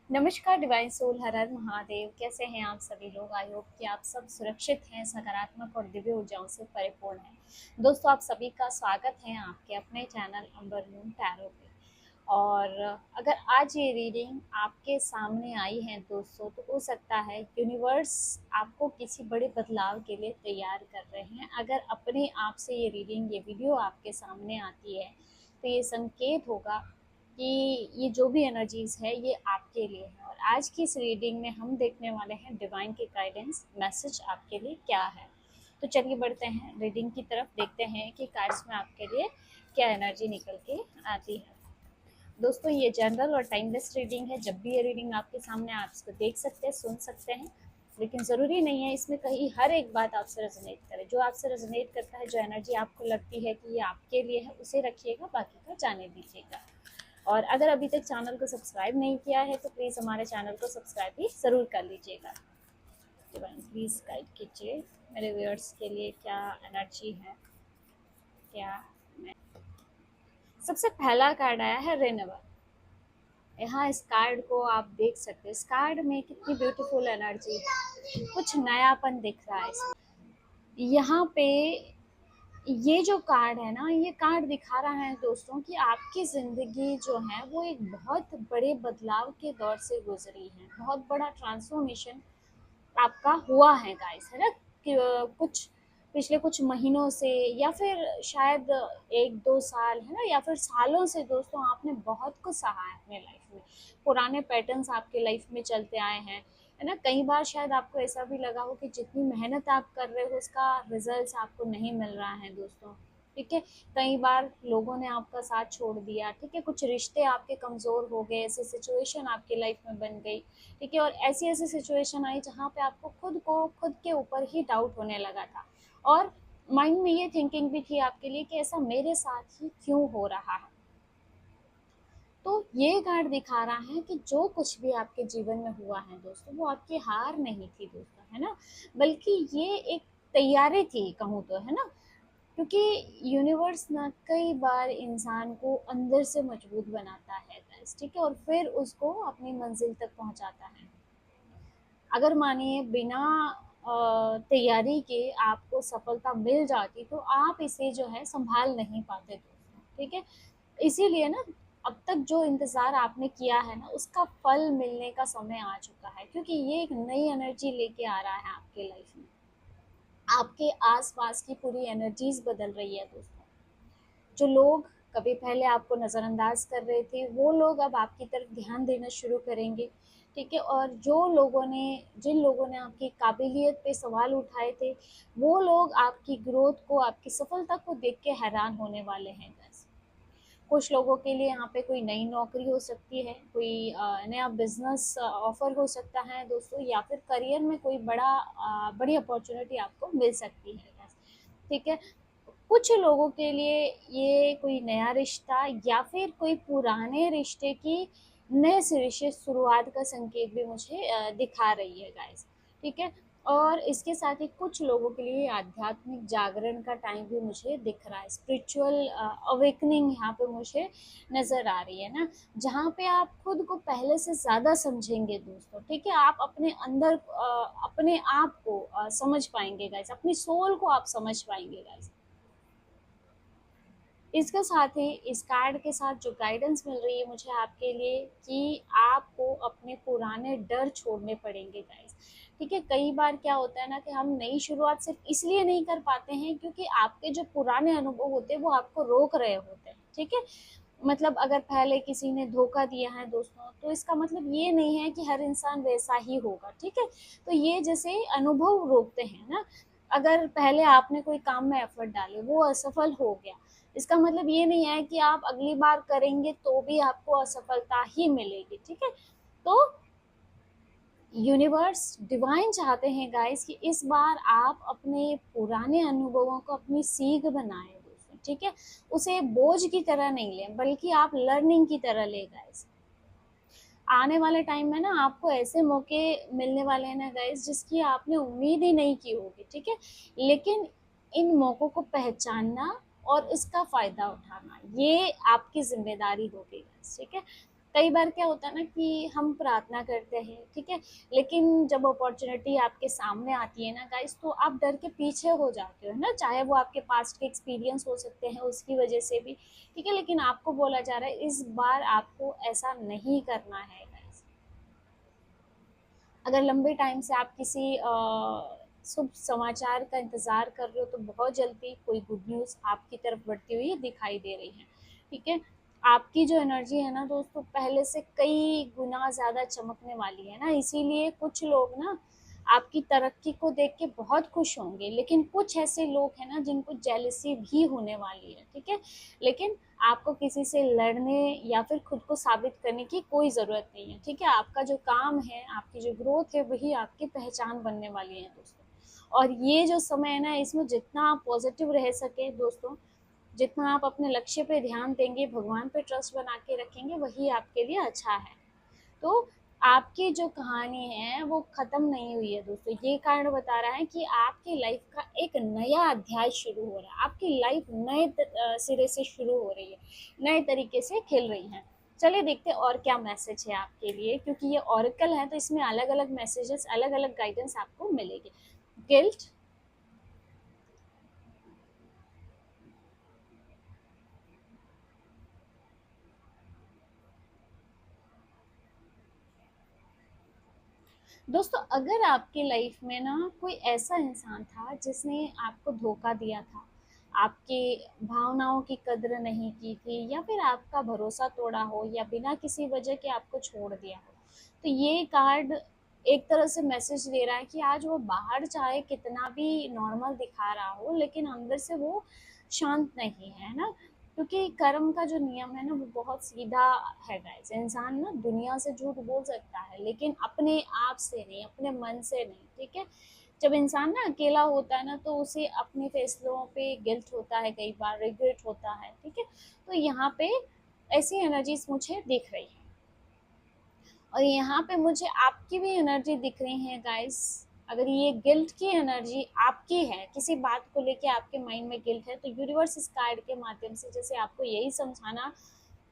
नमस्कार divine soul, हर हर महादेव। कैसे हैं आप सभी लोग? आई होप कि आप सब सुरक्षित हैं, सकारात्मक और दिव्य ऊर्जाओं से परिपूर्ण हैं। दोस्तों, आप सभी का स्वागत है आपके अपने चैनल अंबर मून टैरो पे। और अगर आज ये रीडिंग आपके सामने आई है दोस्तों, तो हो सकता है यूनिवर्स आपको किसी बड़े बदलाव के लिए तैयार कर रहे हैं। अगर अपने आप से ये रीडिंग, ये वीडियो आपके सामने आती है, तो ये संकेत होगा कि ये जो भी एनर्जीज है ये आपके लिए है। और आज की इस रीडिंग में हम देखने वाले हैं डिवाइन के गाइडेंस मैसेज आपके लिए क्या है। तो चलिए बढ़ते हैं रीडिंग की तरफ, देखते हैं कि कार्ड्स में आपके लिए क्या एनर्जी निकल के आती है। दोस्तों, ये जनरल और टाइमलेस रीडिंग है। जब भी ये रीडिंग आपके सामने, आप इसको देख सकते हैं, सुन सकते हैं, लेकिन ज़रूरी नहीं है इसमें कहीं हर एक बात आपसे रेजोनेट करे। जो आपसे रेजोनेट करता है, जो एनर्जी आपको लगती है कि ये आपके लिए है, उसे रखिएगा, बाकी का जाने दीजिएगा। और अगर अभी तक चैनल को सब्सक्राइब नहीं किया है तो प्लीज़ हमारे चैनल को सब्सक्राइब भी ज़रूर कर लीजिएगा। डिवाइन प्लीज़ गाइड कीजिए मेरे व्यूअर्स के लिए क्या एनर्जी है, क्या मैं। सबसे पहला कार्ड आया है रिन्यूअल। यहाँ इस कार्ड को आप देख सकते हैं। इस कार्ड में कितनी ब्यूटीफुल एनर्जी है, कुछ नयापन दिख रहा है इसमें। यहाँ पे ये जो कार्ड है ना, ये कार्ड दिखा रहा है दोस्तों कि आपकी ज़िंदगी जो है वो एक बहुत बड़े बदलाव के दौर से गुजरी है। बहुत बड़ा ट्रांसफॉर्मेशन आपका हुआ है गाइस, है ना। कुछ पिछले कुछ महीनों से, या फिर शायद 1-2 साल, है ना, या फिर सालों से दोस्तों आपने बहुत कुछ सहा है अपने लाइफ में। पुराने पैटर्न्स आपके लाइफ में चलते आए हैं, है ना। कई बार शायद आपको ऐसा भी लगा हो कि जितनी मेहनत आप कर रहे हो उसका रिजल्ट आपको नहीं मिल रहा है दोस्तों। ठीक है, कई बार लोगों ने आपका साथ छोड़ दिया। ठीक है, कुछ रिश्ते आपके कमज़ोर हो गए, ऐसी सिचुएशन आपकी लाइफ में बन गई। ठीक है, और ऐसी ऐसी सिचुएशन आई जहाँ पे आपको खुद के ऊपर ही डाउट होने लगा था, और माइंड में ये थिंकिंग भी थी आपके लिए कि ऐसा मेरे साथ ही क्यों हो रहा है। तो ये कार्ड दिखा रहा है कि जो कुछ भी आपके जीवन में हुआ है दोस्तों, वो आपकी हार नहीं थी दोस्तों, है ना, बल्कि ये एक तैयारी थी कहूँ तो, है ना। क्योंकि यूनिवर्स ना कई बार इंसान को अंदर से मजबूत बनाता है गाइस, ठीक है, और फिर उसको अपनी मंजिल तक पहुंचाता है। अगर मानिए बिना तैयारी के आपको सफलता मिल जाती तो आप इसे जो है संभाल नहीं पाते दोस्तों। ठीक है, इसीलिए ना अब तक जो इंतज़ार आपने किया है ना, उसका फल मिलने का समय आ चुका है, क्योंकि ये एक नई एनर्जी लेके आ रहा है आपके लाइफ में। आपके आसपास की पूरी एनर्जीज बदल रही है दोस्तों। जो लोग कभी पहले आपको नज़रअंदाज कर रहे थे, वो लोग अब आपकी तरफ ध्यान देना शुरू करेंगे। ठीक है, और जिन लोगों ने आपकी काबिलियत पे सवाल उठाए थे, वो लोग आपकी ग्रोथ को, आपकी सफलता को देख के हैरान होने वाले हैं बस। कुछ लोगों के लिए यहाँ पे कोई नई नौकरी हो सकती है, कोई नया बिजनेस ऑफर हो सकता है दोस्तों, या फिर करियर में कोई बड़ी अपॉर्चुनिटी आपको मिल सकती है। ठीक है, कुछ लोगों के लिए ये कोई नया रिश्ता या फिर कोई पुराने रिश्ते की नए सिरे से शुरुआत का संकेत भी मुझे दिखा रही है गाइस। ठीक है, और इसके साथ ही कुछ लोगों के लिए आध्यात्मिक जागरण का टाइम भी मुझे दिख रहा है। स्पिरिचुअल अवेकनिंग यहाँ पे मुझे नज़र आ रही है ना, जहाँ पे आप खुद को पहले से ज़्यादा समझेंगे दोस्तों। ठीक है, आप अपने अंदर अपने आप को समझ पाएंगे गाइस, अपनी सोल को आप समझ पाएंगे गाइस। इसके साथ ही इस कार्ड के साथ जो गाइडेंस मिल रही है मुझे आपके लिए, कि आपको अपने पुराने डर छोड़ने पड़ेंगे गाइस। ठीक है, कई बार क्या होता है ना कि हम नई शुरुआत सिर्फ इसलिए नहीं कर पाते हैं क्योंकि आपके जो पुराने अनुभव होते हैं वो आपको रोक रहे होते हैं। ठीक है, मतलब अगर पहले किसी ने धोखा दिया है दोस्तों, तो इसका मतलब ये नहीं है कि हर इंसान वैसा ही होगा। ठीक है, तो ये जैसे अनुभव रोकते हैं ना। अगर पहले आपने कोई काम में एफर्ट डाले, वो असफल हो गया, इसका मतलब ये नहीं है कि आप अगली बार करेंगे तो भी आपको असफलता ही मिलेगी। ठीक है, तो यूनिवर्स डिवाइन चाहते हैं गाइस कि इस बार आप अपने पुराने अनुभवों को अपनी सीख बनाएं दोस्तों। ठीक है, उसे बोझ की तरह नहीं लें, बल्कि आप लर्निंग की तरह ले गाइस। आने वाले टाइम में ना आपको ऐसे मौके मिलने वाले हैं ना गाइस, जिसकी आपने उम्मीद ही नहीं की होगी। ठीक है, लेकिन इन मौक़ों को पहचानना और इसका फ़ायदा उठाना, ये आपकी ज़िम्मेदारी होगी गाइस। ठीक है, कई बार क्या होता है ना कि हम प्रार्थना करते हैं, ठीक है, लेकिन जब अपॉर्चुनिटी आपके सामने आती है ना गाइस, तो आप डर के पीछे हो जाते हो, है ना, चाहे वो आपके पास्ट के एक्सपीरियंस हो सकते हैं उसकी वजह से भी, ठीक है, लेकिन आपको बोला जा रहा है इस बार आपको ऐसा नहीं करना है गाइस। अगर लंबे टाइम से आप किसी शुभ समाचार का इंतजार कर रहे हो, तो बहुत जल्दी कोई गुड न्यूज़ आपकी तरफ बढ़ती हुई दिखाई दे रही है, ठीक है। आपकी जो एनर्जी है ना दोस्तों, पहले से कई गुना ज़्यादा चमकने वाली है ना, इसीलिए कुछ लोग ना आपकी तरक्की को देख के बहुत खुश होंगे, लेकिन कुछ ऐसे लोग हैं ना जिनको जेलसी भी होने वाली है, ठीक है। लेकिन आपको किसी से लड़ने या फिर खुद को साबित करने की कोई ज़रूरत नहीं है, ठीक है। आपका जो काम है, आपकी जो ग्रोथ है, वही आपकी पहचान बनने वाली है दोस्तों। और ये जो समय है ना, इसमें जितना आप पॉजिटिव रह सके दोस्तों, जितना आप अपने लक्ष्य पे ध्यान देंगे, भगवान पे ट्रस्ट बना के रखेंगे, वही आपके लिए अच्छा है। तो आपकी जो कहानी है वो खत्म नहीं हुई है दोस्तों, ये कारण बता रहा है कि आपकी लाइफ का एक नया अध्याय शुरू हो रहा है, आपकी लाइफ नए सिरे से शुरू हो रही है, नए तरीके से खिल रही है। चलिए देखते हैं और क्या मैसेज है आपके लिए, क्योंकि ये ऑरिकल है तो इसमें अलग अलग मैसेजेस, अलग अलग गाइडेंस आपको मिलेगी। गिल्ट। दोस्तों, अगर आपकी लाइफ में ना कोई ऐसा इंसान था जिसने आपको धोखा दिया था, आपकी भावनाओं की कद्र नहीं की थी, या फिर आपका भरोसा तोड़ा हो, या बिना किसी वजह के आपको छोड़ दिया हो, तो ये कार्ड एक तरह से मैसेज दे रहा है कि आज वो बाहर चाहे कितना भी नॉर्मल दिखा रहा हो, लेकिन अंदर से वो शांत नहीं है ना। क्योंकि कर्म का जो नियम है ना वो बहुत सीधा है गाइस। इंसान ना दुनिया से झूठ बोल सकता है, लेकिन अपने आप से नहीं, अपने मन से नहीं, ठीक है। जब इंसान ना अकेला होता है ना, तो उसे अपने फैसलों पे गिल्ट होता है, कई बार रिग्रेट होता है, ठीक है। तो यहाँ पे ऐसी एनर्जीज मुझे दिख रही है, और यहाँ पे मुझे आपकी भी एनर्जी दिख रही है गाइस। अगर ये गिल्ट की एनर्जी आपकी है, किसी बात को लेके आपके माइंड में गिल्ट है, तो यूनिवर्स इस कार्ड के माध्यम से जैसे आपको यही समझाना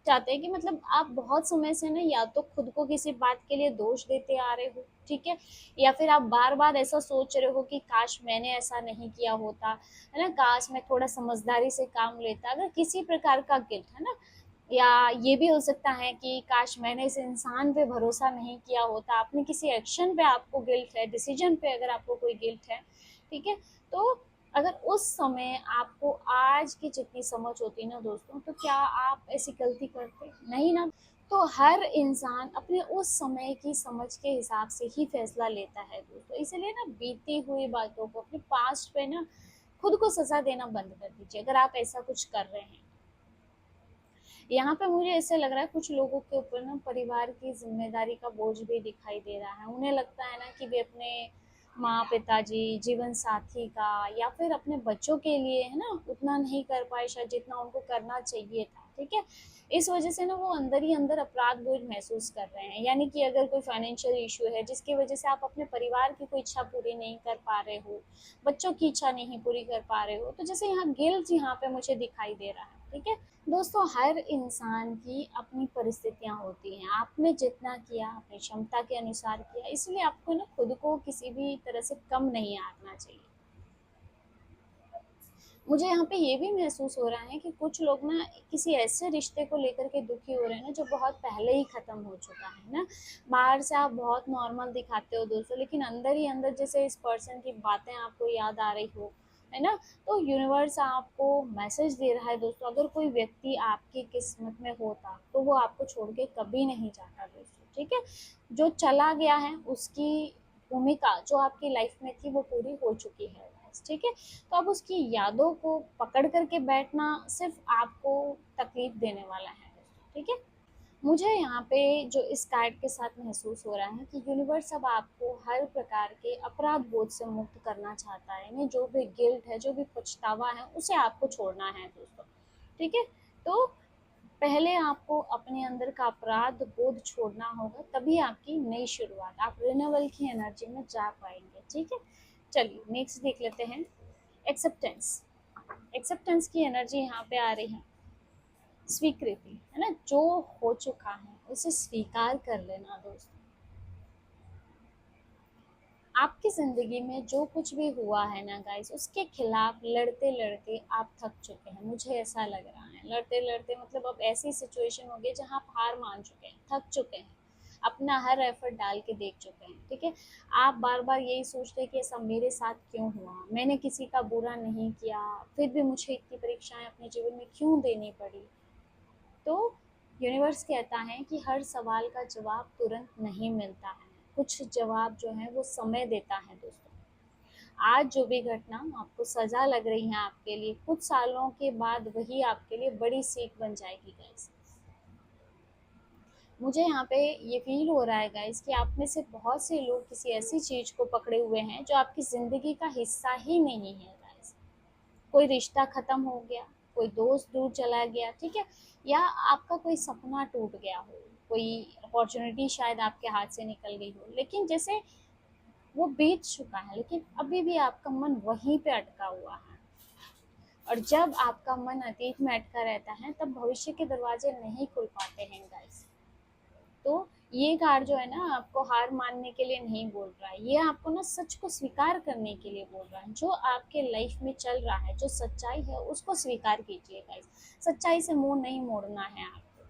चाहते हैं कि मतलब आप बहुत समय से ना या तो खुद को किसी बात के लिए दोष देते आ रहे हो, ठीक है, या फिर आप बार बार ऐसा सोच रहे हो कि काश मैंने ऐसा नहीं किया होता, है ना, काश मैं थोड़ा समझदारी से काम लेता। अगर किसी प्रकार का गिल्ट है ना, या ये भी हो सकता है कि काश मैंने इस इंसान पे भरोसा नहीं किया होता, अपने किसी एक्शन पे आपको गिल्ट है, डिसीजन पे अगर आपको कोई गिल्ट है, ठीक है। तो अगर उस समय आपको आज की जितनी समझ होती ना दोस्तों, तो क्या आप ऐसी गलती करते? नहीं ना। तो हर इंसान अपने उस समय की समझ के हिसाब से ही फैसला लेता है दोस्तों, इसलिए ना बीती हुई बातों को, अपने पास्ट पे ना खुद को सजा देना बंद कर दीजिए अगर आप ऐसा कुछ कर रहे हैं। यहाँ पे मुझे ऐसे लग रहा है कुछ लोगों के ऊपर ना परिवार की जिम्मेदारी का बोझ भी दिखाई दे रहा है। उन्हें लगता है ना कि वे अपने माँ पिताजी, जीवन साथी का, या फिर अपने बच्चों के लिए है ना उतना नहीं कर पाए शायद जितना उनको करना चाहिए था, ठीक है। इस वजह से ना वो अंदर ही अंदर अपराध बोध महसूस कर रहे हैं। यानी कि अगर कोई फाइनेंशियल इशू है जिसकी वजह से आप अपने परिवार की कोई इच्छा पूरी नहीं कर पा रहे हो, बच्चों की इच्छा नहीं पूरी कर पा रहे हो, तो जैसे यहाँ गिल्ट यहाँ पे मुझे दिखाई दे रहा है, ठीक है। दोस्तों, हर इंसान की अपनी परिस्थितियाँ होती हैं। आपने जितना किया अपनी क्षमता के अनुसार किया, इसलिए आपको ना खुद को किसी भी तरह से कम नहीं आंकना चाहिए। मुझे यहाँ पे ये भी महसूस हो रहा है कि कुछ लोग ना किसी ऐसे रिश्ते को लेकर के दुखी हो रहे हैं ना जो बहुत पहले ही खत्म हो चुका है ना। बाहर से आप बहुत नॉर्मल दिखाते हो दोस्तों, लेकिन अंदर ही अंदर जैसे इस पर्सन की बातें आपको याद आ रही हो, है ना। तो यूनिवर्स आपको मैसेज दे रहा है दोस्तों, अगर कोई व्यक्ति आपकी किस्मत में होता तो वो आपको छोड़ के कभी नहीं जाता दोस्तों, ठीक है। जो चला गया है उसकी भूमिका जो आपकी लाइफ में थी वो पूरी हो चुकी है, ठीक है। तो अब उसकी यादों को पकड़ करके बैठना सिर्फ आपको तकलीफ देने वाला है, ठीक है। मुझे यहाँ पे जो इस कार्ड के साथ महसूस हो रहा है कि यूनिवर्स अब आपको हर प्रकार के अपराध बोध से मुक्त करना चाहता है, यानी जो भी गिल्ट है, जो भी पछतावा है, उसे आपको छोड़ना है दोस्तों, ठीक है। तो पहले आपको अपने अंदर का अपराध बोध छोड़ना होगा, तभी आपकी नई शुरुआत, आप रिन्यूअल की एनर्जी में जा पाएंगे, ठीक है। चलिए नेक्स्ट देख लेते हैं। एक्सेप्टेंस। एक्सेप्टेंस की एनर्जी यहाँ पे आ रही है। स्वीकृति है ना, जो हो चुका है उसे स्वीकार कर लेना दोस्तों। आपकी ज़िंदगी में जो कुछ भी हुआ है ना गाइस, उसके खिलाफ लड़ते लड़ते आप थक चुके हैं, मुझे ऐसा लग रहा है। लड़ते लड़ते मतलब अब ऐसी सिचुएशन हो गई जहाँ आप हार मान चुके हैं, थक चुके हैं, अपना हर एफर्ट डाल के देख चुके हैं, ठीक है। आप बार बार यही सोचते हैं कि ऐसा मेरे साथ क्यों हुआ, मैंने किसी का बुरा नहीं किया, फिर भी मुझे इतनी परीक्षाएं अपने जीवन में क्यों देनी पड़ी। तो यूनिवर्स कहता है कि हर सवाल का जवाब तुरंत नहीं मिलता है, कुछ जवाब जो है वो समय देता है दोस्तों। आज जो भी घटना आपको सजा लग रही है आपके लिए, कुछ सालों के बाद वही आपके लिए बड़ी सीख बन जाएगी गाइस। मुझे यहाँ पे ये फील हो रहा है गाइस कि आप में से बहुत से लोग किसी ऐसी चीज को पकड़े हुए हैं जो आपकी जिंदगी का हिस्सा ही नहीं है गाइस। कोई रिश्ता खत्म हो गया, कोई दोस्त दूर चला गया, ठीक है, या आपका कोई सपना टूट गया हो, कोई अपॉर्चुनिटी शायद आपके हाथ से निकल गई हो, लेकिन जैसे वो बीत चुका है, लेकिन अभी भी आपका मन वहीं पे अटका हुआ है। और जब आपका मन अतीत में अटका रहता है तब भविष्य के दरवाजे नहीं खुल पाते हैं गाइस। तो ये कार्ड जो है ना आपको हार मानने के लिए नहीं बोल रहा है, ये आपको ना सच को स्वीकार करने के लिए बोल रहा है। जो आपके लाइफ में चल रहा है, जो सच्चाई है, उसको स्वीकार कीजिए गाइस। सच्चाई से मुंह नहीं मोड़ना है आपको,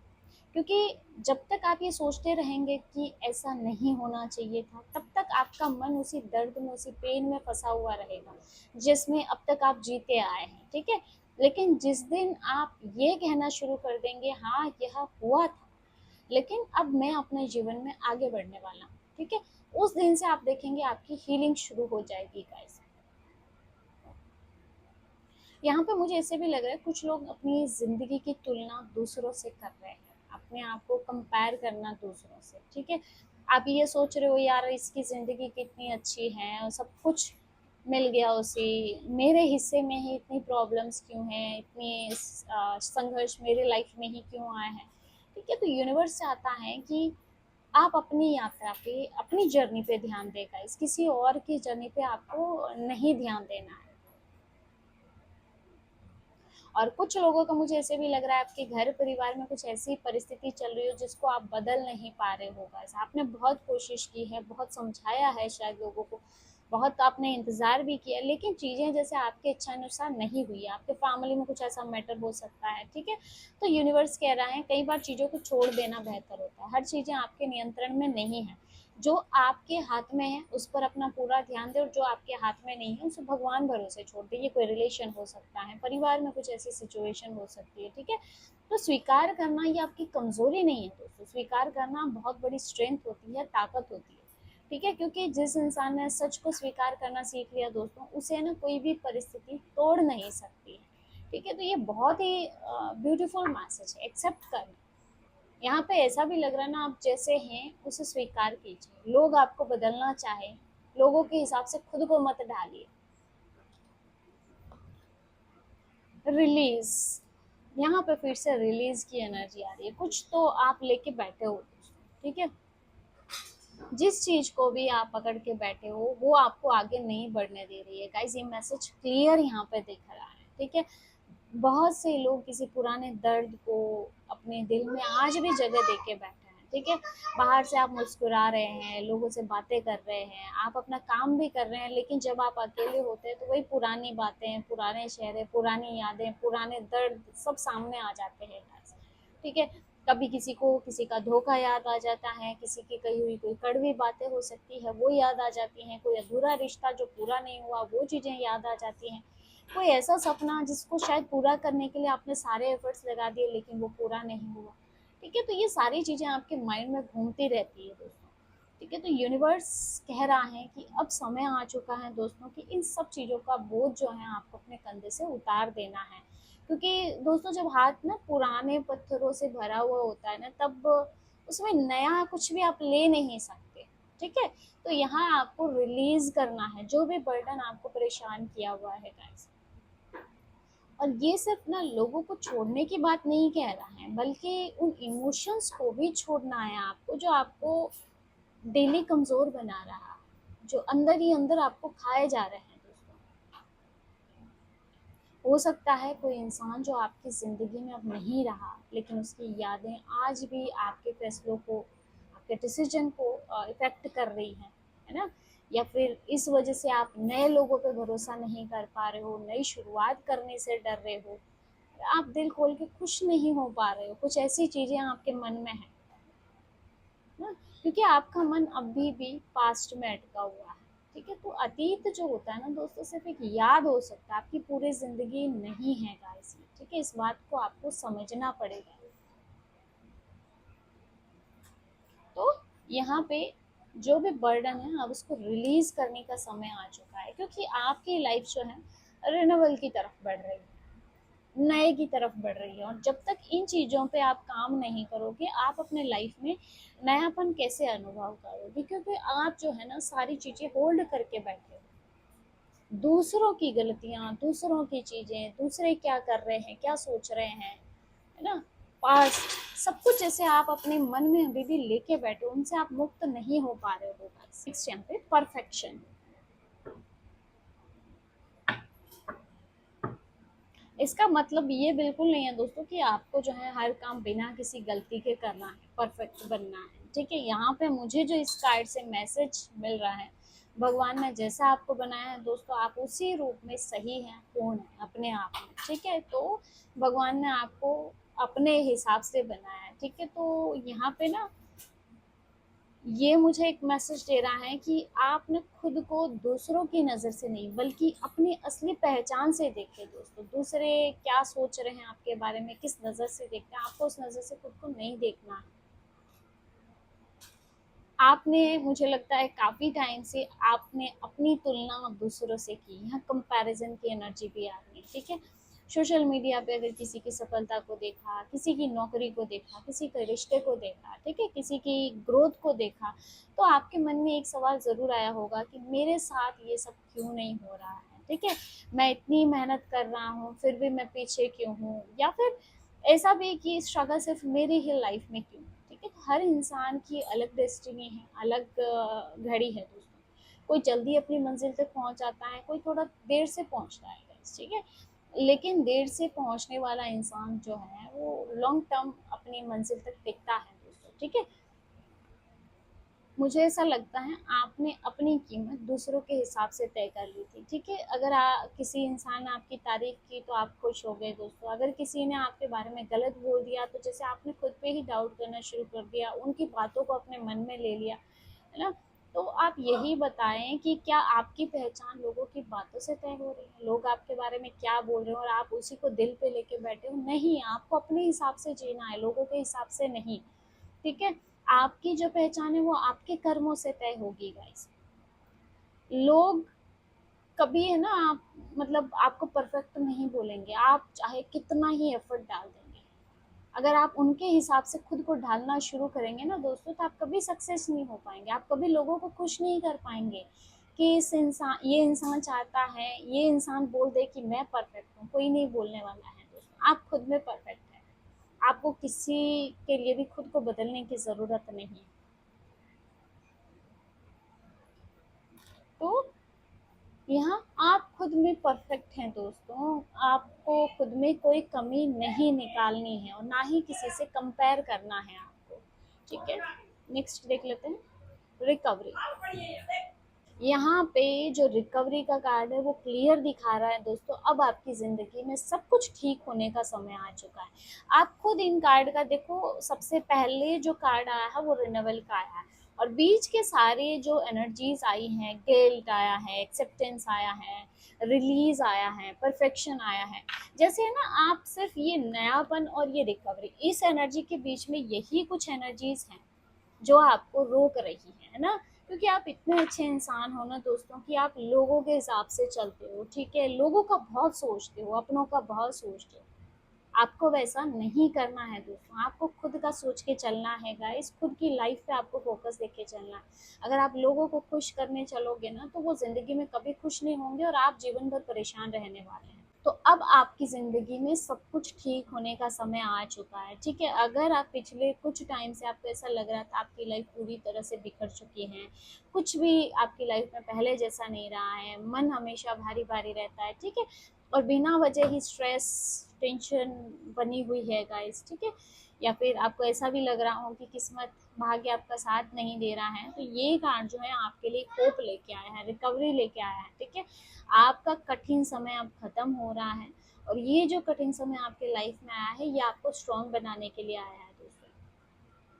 क्योंकि जब तक आप ये सोचते रहेंगे कि ऐसा नहीं होना चाहिए था, तब तक आपका मन उसी दर्द में, उसी पेन में फंसा हुआ रहेगा जिसमें अब तक आप जीते आए हैं, ठीक है। लेकिन जिस दिन आप ये कहना शुरू कर देंगे, हाँ यह हुआ था, लेकिन अब मैं अपने जीवन में आगे बढ़ने वाला हूँ, ठीक है, उस दिन से आप देखेंगे आपकी हीलिंग शुरू हो जाएगी गाइस। यहाँ पे मुझे ऐसे भी लग रहा है कुछ लोग अपनी जिंदगी की तुलना दूसरों से कर रहे हैं, अपने आप को कंपेयर करना दूसरों से, ठीक है। आप ये सोच रहे हो यार इसकी जिंदगी कितनी अच्छी है और सब कुछ मिल गया उसे, मेरे हिस्से में ही इतनी प्रॉब्लम्स क्यों हैं, इतनी संघर्ष मेरे लाइफ में ही क्यों आए हैं, ठीक है। तो यूनिवर्स चाहता है कि आप अपनी यात्रा पे, अपनी जर्नी पे ध्यान देगा, इस किसी और की जर्नी पे आपको नहीं ध्यान देना है। और कुछ लोगों का मुझे ऐसे भी लग रहा है आपके घर परिवार में कुछ ऐसी परिस्थिति चल रही हो जिसको आप बदल नहीं पा रहे हो गाइस। आपने बहुत कोशिश की है, बहुत समझाया है शायद लोगों को, बहुत आपने इंतजार भी किया, लेकिन चीजें जैसे आपके इच्छा अनुसार नहीं हुई। आपके फैमिली में कुछ ऐसा मैटर हो सकता है, ठीक है। तो यूनिवर्स कह रहा है कई बार चीजों को छोड़ देना बेहतर होता है, हर चीजें आपके नियंत्रण में नहीं है। जो आपके हाथ में है उस पर अपना पूरा ध्यान दे, और जो आपके हाथ में नहीं है उसे भगवान भरोसे छोड़ दे। ये कोई रिलेशन हो सकता है, परिवार में कुछ ऐसी सिचुएशन हो सकती है, ठीक है। तो स्वीकार करना ये आपकी कमजोरी नहीं है दोस्तों, स्वीकार करना बहुत बड़ी स्ट्रेंथ होती है, ताकत होती है, ठीक है। क्योंकि जिस इंसान ने सच को स्वीकार करना सीख लिया दोस्तों, उसे ना कोई भी परिस्थिति तोड़ नहीं सकती है, ठीक है। तो ये बहुत ही ब्यूटीफुल मैसेज है, एक्सेप्ट करना। यहाँ पे ऐसा भी लग रहा है ना आप जैसे हैं उसे स्वीकार कीजिए। लोग आपको बदलना चाहे, लोगों के हिसाब से खुद को मत ढालिए। रिलीज, यहाँ पे फिर से रिलीज की एनर्जी आ रही है, कुछ तो आप लेके बैठे हो दोस्तों, ठीक है। जिस चीज को भी आप पकड़ के बैठे हो वो आपको आगे नहीं बढ़ने दे रही है गाइस, ये मैसेज क्लियर यहाँ पे दिख रहा है, ठीक है। बहुत से लोग किसी पुराने दर्द को अपने दिल में आज भी जगह दे के बैठे हैं, ठीक है। बाहर से आप मुस्कुरा रहे हैं, लोगों से बातें कर रहे हैं, आप अपना काम भी कर रहे हैं, लेकिन जब आप अकेले होते हैं तो वही पुरानी बातें, पुराने चेहरे, पुरानी यादें, पुराने दर्द सब सामने आ जाते हैं, ठीक है। कभी किसी को किसी का धोखा याद आ जाता है, किसी की कही हुई कोई कड़वी बातें हो सकती है वो याद आ जाती हैं, कोई अधूरा रिश्ता जो पूरा नहीं हुआ वो चीज़ें याद आ जाती हैं, कोई ऐसा सपना जिसको शायद पूरा करने के लिए आपने सारे एफर्ट्स लगा दिए लेकिन वो पूरा नहीं हुआ, ठीक है। तो ये सारी चीज़ें आपके माइंड में घूमती रहती है दोस्तों, ठीक है। तो यूनिवर्स कह रहा है कि अब समय आ चुका है दोस्तों कि इन सब चीज़ों का बोझ जो है आपको अपने कंधे से उतार देना है। क्योंकि दोस्तों जब हाथ ना पुराने पत्थरों से भरा हुआ होता है ना, तब उसमें नया कुछ भी आप ले नहीं सकते, ठीक है। तो यहाँ आपको रिलीज करना है जो भी बर्डन आपको परेशान किया हुआ है गाइस। और ये सिर्फ ना लोगों को छोड़ने की बात नहीं कह रहा है, बल्कि उन इमोशंस को भी छोड़ना है आपको जो आपको डेली कमजोर बना रहा है, जो अंदर ही अंदर आपको खाए जा रहे हैं दोस्तों। हो सकता है कोई इंसान जो आपकी ज़िंदगी में अब नहीं रहा, लेकिन उसकी यादें आज भी आपके फैसलों को, आपके डिसीजन को इफ़ेक्ट कर रही हैं, है ना? या फिर इस वजह से आप नए लोगों पे भरोसा नहीं कर पा रहे हो, नई शुरुआत करने से डर रहे हो, आप दिल खोल के खुश नहीं हो पा रहे हो, कुछ ऐसी चीज़ें आपके मन में हैं ना, क्योंकि आपका मन अभी भी पास्ट में अटका हुआ है। ठीक है, तो अतीत जो होता है ना दोस्तों, सिर्फ एक याद हो सकता है, आपकी पूरी जिंदगी नहीं है गाइस। ठीक है, इस बात को आपको समझना पड़ेगा। तो यहाँ पे जो भी बर्डन है, अब उसको रिलीज करने का समय आ चुका है, क्योंकि आपकी लाइफ जो है रिन्यूअल की तरफ बढ़ रही है, नए की तरफ बढ़ रही है। और जब तक इन चीज़ों पे आप काम नहीं करोगे, आप अपने लाइफ में नयापन कैसे अनुभव करोगे? क्योंकि आप जो है ना सारी चीज़ें होल्ड करके बैठे हो, दूसरों की गलतियां, दूसरों की चीज़ें, दूसरे क्या कर रहे हैं, क्या सोच रहे हैं, है ना, पास्ट, सब कुछ जैसे आप अपने मन में अभी भी लेके बैठे हो, उनसे आप मुक्त नहीं हो पा रहे हो। नेक्स्ट यहाँ पे परफेक्शन। इसका मतलब ये बिल्कुल नहीं है दोस्तों कि आपको जो है हर काम बिना किसी गलती के करना है, परफेक्ट बनना है। ठीक है, यहाँ पे मुझे जो इस कार्ड से मैसेज मिल रहा है, भगवान ने जैसा आपको बनाया है दोस्तों, आप उसी रूप में सही हैं, पूर्ण है अपने आप में। ठीक है, तो भगवान ने आपको अपने हिसाब से बनाया है। ठीक है, तो यहाँ पे ना ये मुझे एक मैसेज दे रहा है कि आप ना खुद को दूसरों की नज़र से नहीं, बल्कि अपनी असली पहचान से देखें दोस्तों। दूसरे क्या सोच रहे हैं आपके बारे में, किस नज़र से देखते हैं, आपको उस नज़र से खुद को नहीं देखना है। आपने, मुझे लगता है काफ़ी टाइम से आपने अपनी तुलना दूसरों से की, यहाँ कंपैरिजन की एनर्जी भी आ रही है। ठीक है, सोशल मीडिया पे अगर किसी की सफलता को देखा, किसी की नौकरी को देखा, किसी के रिश्ते को देखा, ठीक है, किसी की ग्रोथ को देखा, तो आपके मन में एक सवाल ज़रूर आया होगा कि मेरे साथ ये सब क्यों नहीं हो रहा है। ठीक है, मैं इतनी मेहनत कर रहा हूँ फिर भी मैं पीछे क्यों हूँ, या फिर ऐसा भी कि स्ट्रगल सिर्फ मेरी ही लाइफ में क्यों। ठीक है, तो हर इंसान की अलग डेस्टिनी है, अलग घड़ी है दोस्तों। कोई जल्दी अपनी मंजिल तक पहुंच जाता है, कोई थोड़ा देर से पहुंचता है guys, ठीक है, लेकिन देर से पहुंचने वाला इंसान जो है वो लॉन्ग टर्म अपनी मंजिल तक टिकता है दोस्तों। ठीक है, मुझे ऐसा लगता है आपने अपनी कीमत दूसरों के हिसाब से तय कर ली थी। ठीक है, अगर किसी इंसान ने आपकी तारीफ की तो आप खुश हो गए दोस्तों, अगर किसी ने आपके बारे में गलत बोल दिया तो जैसे आपने खुद पे ही डाउट करना शुरू कर दिया, उनकी बातों को अपने मन में ले लिया, है ना। तो आप यही बताएं कि क्या आपकी पहचान लोगों की बातों से तय हो रही है, लोग आपके बारे में क्या बोल रहे हैं और आप उसी को दिल पे लेके बैठे हो? नहीं, आपको अपने हिसाब से जीना है, लोगों के हिसाब से नहीं। ठीक है, आपकी जो पहचान है वो आपके कर्मों से तय होगी गाइस। लोग कभी, है ना, आप मतलब आपको परफेक्ट नहीं बोलेंगे, आप चाहे कितना ही एफर्ट डाल देंगे, अगर आप उनके हिसाब से खुद को ढालना शुरू करेंगे ना दोस्तों, तो आप कभी सक्सेस नहीं हो पाएंगे, आप कभी लोगों को खुश नहीं कर पाएंगे कि इस इंसान, ये इंसान चाहता है, ये इंसान बोल दे कि मैं परफेक्ट हूँ, कोई नहीं बोलने वाला है दोस्तों, आप खुद में परफेक्ट है। आपको किसी के लिए भी खुद को बदलने की ज़रूरत नहीं है। तो यहाँ आप खुद में परफेक्ट हैं दोस्तों, आपको खुद में कोई कमी नहीं निकालनी है और ना ही किसी से कंपेयर करना है आपको। ठीक है, नेक्स्ट देख लेते हैं, रिकवरी। यहाँ पे जो रिकवरी का कार्ड है वो क्लियर दिखा रहा है दोस्तों, अब आपकी ज़िंदगी में सब कुछ ठीक होने का समय आ चुका है। आप खुद इन कार्ड का देखो, सबसे पहले जो कार्ड आया है वो रिन्यूअल का आया है, और बीच के सारे जो एनर्जीज आई हैं, गिल्ट आया है, एक्सेप्टेंस आया है, रिलीज आया है, परफेक्शन आया है, जैसे है ना, आप सिर्फ ये नयापन और ये रिकवरी, इस एनर्जी के बीच में यही कुछ एनर्जीज हैं जो आपको रोक रही है ना। क्योंकि आप इतने अच्छे इंसान हो ना दोस्तों कि आप लोगों के हिसाब से चलते हो। ठीक है, लोगों का बहुत सोचते हो, अपनों का बहुत सोचते हो, आपको वैसा नहीं करना है दोस्तों, आपको खुद का सोच के चलना है गाइस, खुद की लाइफ पे आपको फोकस देके चलना है। अगर आप लोगों को खुश करने चलोगे ना तो वो जिंदगी में कभी खुश नहीं होंगे और आप जीवन भर परेशान रहने वाले हैं। तो अब आपकी ज़िंदगी में सब कुछ ठीक होने का समय आ चुका है। ठीक है, अगर आप पिछले कुछ टाइम से आपको ऐसा लग रहा था आपकी लाइफ पूरी तरह से बिखर चुकी है, कुछ भी आपकी लाइफ में पहले जैसा नहीं रहा है, मन हमेशा भारी भारी रहता है, ठीक है, और बिना वजह ही स्ट्रेस टेंशन बनी हुई है गाइस, ठीक है। या फिर आपको ऐसा भी लग रहा हो कि किस्मत भाग्य आपका साथ नहीं दे रहा है, तो ये कार्ड जो है आपके लिए होप लेके आया है, रिकवरी लेके आया है, ठीक है। आपका कठिन समय अब खत्म हो रहा है, और ये जो कठिन समय आपके लाइफ में आया है, ये आपको स्ट्रांग बनाने के लिए आया है दोस्तों।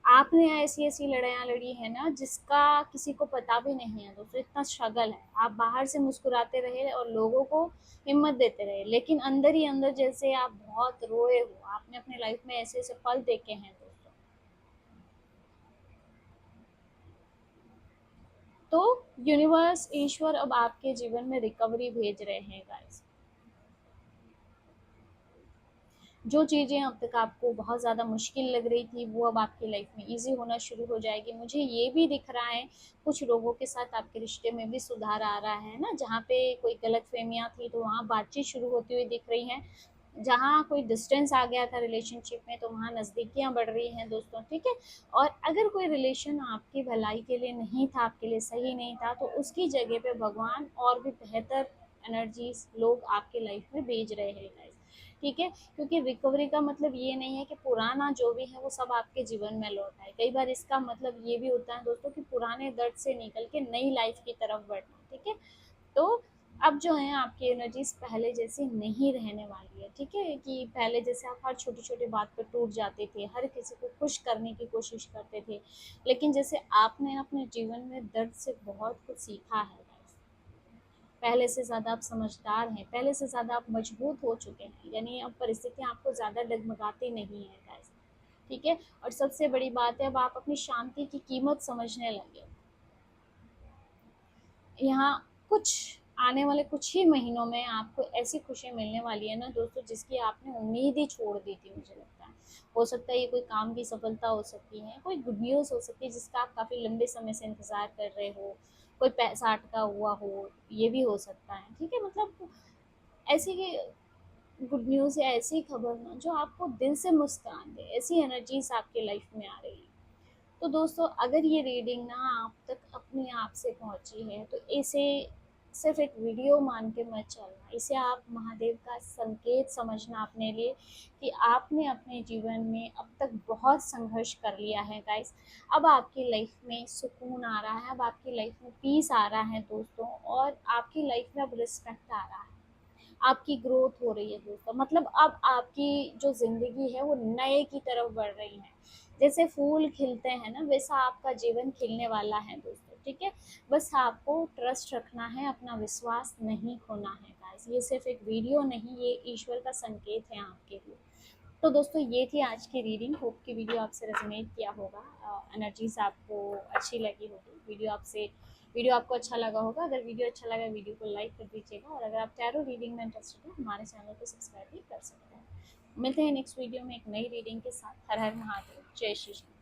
आपने ऐसी ऐसी लड़ाइयाँ लड़ी है ना, जिसका किसी को पता भी नहीं है दोस्तों। इतना स्ट्रगल है, आप बाहर से मुस्कुराते रहे और लोगों को हिम्मत देते रहे, लेकिन अंदर ही अंदर जैसे आप बहुत रोए हो। आपने अपने लाइफ में ऐसे ऐसे पल देखे हैं दोस्तों। तो यूनिवर्स, ईश्वर अब आपके जीवन में रिकवरी भेज रहे हैं गाइस। जो चीज़ें अब तक आपको बहुत ज़्यादा मुश्किल लग रही थी, वो अब आपकी लाइफ में ईजी होना शुरू हो जाएगी। मुझे ये भी दिख रहा है कुछ लोगों के साथ आपके रिश्ते में भी सुधार आ रहा है ना। जहाँ पे कोई गलत फहमियाँ थी, तो वहाँ बातचीत शुरू होती हुई दिख रही है। जहाँ कोई डिस्टेंस आ गया था रिलेशनशिप में, तो वहाँ नज़दीकियाँ बढ़ रही हैं दोस्तों, ठीक है। और अगर कोई रिलेशन आपकी भलाई के लिए नहीं था, आपके लिए सही नहीं था, तो उसकी जगह पे भगवान और भी बेहतर एनर्जीज लोग आपके लाइफ में भेज रहे हैं गाइस, ठीक है। क्योंकि रिकवरी का मतलब ये नहीं है कि पुराना जो भी है वो सब आपके जीवन में लौट आए। कई बार इसका मतलब ये भी होता है दोस्तों कि पुराने दर्द से निकल के नई लाइफ की तरफ बढ़ना, ठीक है। तो अब जो है आपकी एनर्जीज पहले जैसी नहीं रहने वाली है, ठीक है। कि पहले जैसे आप हर छोटी छोटी बात पर टूट जाते थे, हर किसी को खुश करने की कोशिश करते थे, लेकिन जैसे आपने अपने जीवन में दर्द से बहुत कुछ सीखा है, पहले से ज़्यादा आप समझदार हैं, पहले से ज़्यादा आप मजबूत हो चुके हैं, यानी अब परिस्थितियाँ आपको ज़्यादा डगमगाती नहीं है गाइस, ठीक है। और सबसे बड़ी बात है, अब आप अपनी शांति की कीमत समझने लगे। यहाँ कुछ आने वाले कुछ ही महीनों में आपको ऐसी खुशी मिलने वाली है ना दोस्तों, जिसकी आपने उम्मीद ही छोड़ दी थी। मुझे लगता है हो सकता है ये कोई काम की सफलता हो सकती है, कोई गुड न्यूज़ हो सकती है जिसका आप काफ़ी लंबे समय से इंतज़ार कर रहे हो, कोई पैसा अटका हुआ हो, ये भी हो सकता है, ठीक है। मतलब ऐसी गुड न्यूज़ या ऐसी खबर ना जो आपको दिल से मुस्कान दे, ऐसी एनर्जीज आपकी लाइफ में आ रही है। तो दोस्तों, अगर ये रीडिंग ना आप तक अपने आप से पहुंची है, तो इसे सिर्फ एक वीडियो मान के मत चलना, इसे आप महादेव का संकेत समझना अपने लिए कि आपने अपने जीवन में अब तक बहुत संघर्ष कर लिया है गाइस। अब आपकी लाइफ में सुकून आ रहा है, अब आपकी लाइफ में पीस आ रहा है दोस्तों, और आपकी लाइफ में अब रिस्पेक्ट आ रहा है, आपकी ग्रोथ हो रही है दोस्तों। मतलब अब आपकी जो ज़िंदगी है वो नए की तरफ बढ़ रही है। जैसे फूल खिलते हैं ना, वैसा आपका जीवन खिलने वाला है दोस्तों, ठीक है। बस आपको ट्रस्ट रखना है, अपना विश्वास नहीं खोना है गाइस। ये सिर्फ एक वीडियो नहीं, ये ईश्वर का संकेत है आपके लिए। तो दोस्तों, ये थी आज की रीडिंग। होप की वीडियो आपसे रेजोनेट किया होगा, एनर्जीज आपको अच्छी लगी होगी। वीडियो आपको अच्छा लगा होगा। अगर वीडियो अच्छा लगा, वीडियो को लाइक कर दीजिएगा, और अगर आप टैरो रीडिंग में इंटरेस्टेड हैं, हमारे चैनल को सब्सक्राइब भी कर सकते हैं। मिलते हैं नेक्स्ट वीडियो में एक नई रीडिंग के साथ। हर हर महादेव, जय श्री कृष्ण।